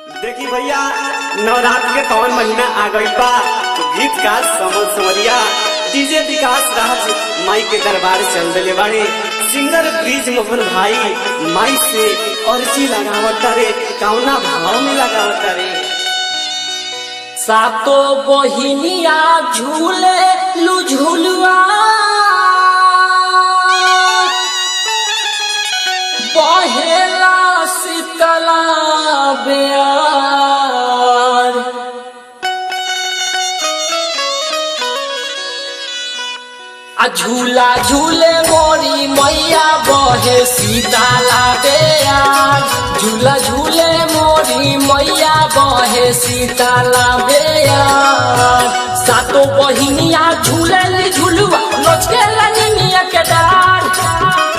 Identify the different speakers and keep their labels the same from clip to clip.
Speaker 1: देखी भैया नवरात्र के कौन महीना आ गई बा तो गीतकार समल समरिया डीजे विकास राज माई के दरबार चल दिले बाड़े। सिंगर ब्रिज मोहन भाई माई से अर्जी लगावत रे, कौना भाव में लगावत रे।
Speaker 2: सातो बहिनिया झूले लू झुलुआ बहेला शीतला बेयार आ झूला झूले मोरी मैया बहे शीतला बेयार। झूला झूले मोरी मैया बहे शीतला बेयार। सातो बहिनिया झूले झुलुआ नचकेला निनिया के डार।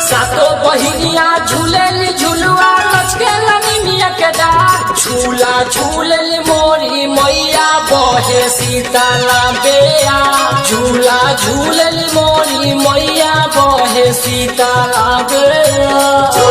Speaker 2: सातो बहिनिया झूले झुलुआ नचकेला निनिया के डार। झूला झूले मोरी मैया बहे शीतला बेयार। झूला झूले मोरी मैया बहे शीतला बेयार।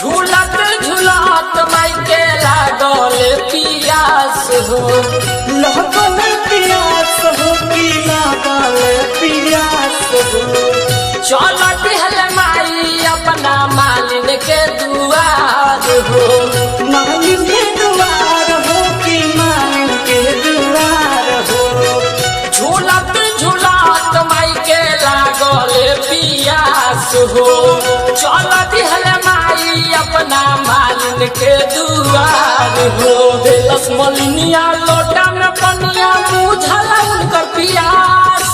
Speaker 2: झूलत झूलत माई के लागल पियास हो,
Speaker 1: लागल पियास हो की लागल पियास हो।
Speaker 2: चलत हल माई अपना मालिन के दुआर हो।
Speaker 1: मालिन के दुआर हो की मालिन के दुआर हो।
Speaker 2: झूलत झूलत माई के लागल पियास हो। चलत हल माई अपना मालिन के दुआर हो। देलस मलिनिया लोटा में पनिया बुझला उनकर पियास।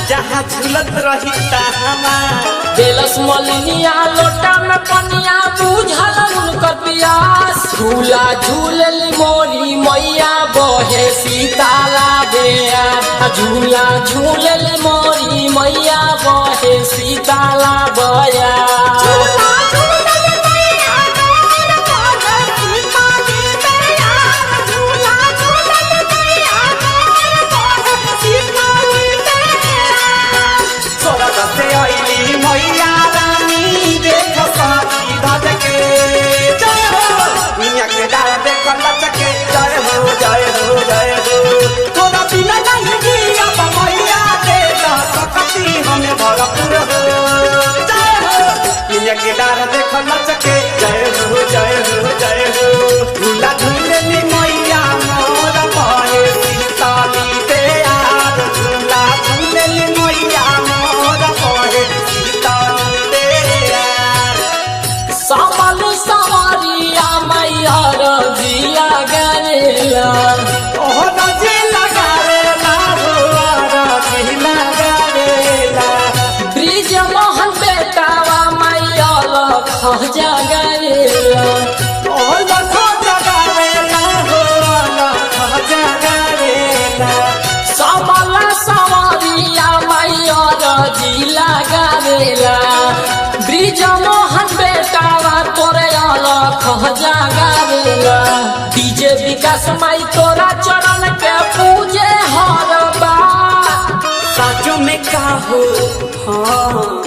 Speaker 1: जहाँ झूलत रही तहाँ
Speaker 2: देलस मलिनिया लोटा में पनिया बुझला उनकर पियास। झूला झूलल मोरी मैया बहे शीतला बेयार। झूला झूलल मोरी मैया बहे शीतला बेयार।
Speaker 1: के डार देखो लचके जय हो जय हो जय हो। झूला झूलनी मैया मोर बहे शीतली बेयार। झूला झूलनी मैया मोर बहे शीतली बेयार।
Speaker 2: समल सवारिया मैया रजिया गरेला।
Speaker 1: ओह रजी लगावेला हो रजी लगावेला।
Speaker 2: ब्रिज मोहन बेटावा मैया लख जगरेला।
Speaker 1: ओह लख जगावेला हो लख जगावेला।
Speaker 2: समल सवारिया मैया रजिया गरेला। ब्रिज मोहन बेटावा तोरे लख जगरेला। डीजे विकास माई तोरा चरण के पूजे हर बार।
Speaker 1: साचो में का हो हाँ।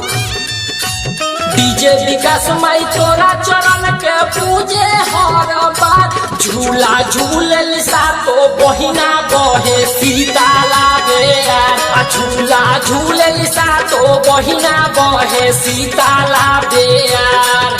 Speaker 2: डीजे विकास माई तोरा चरण के पूजे हर बार। झूला झूलल सातो बहिना बहे शीतला बेयार। झूला झूलल सातो बहिना बहे शीतला बेयार।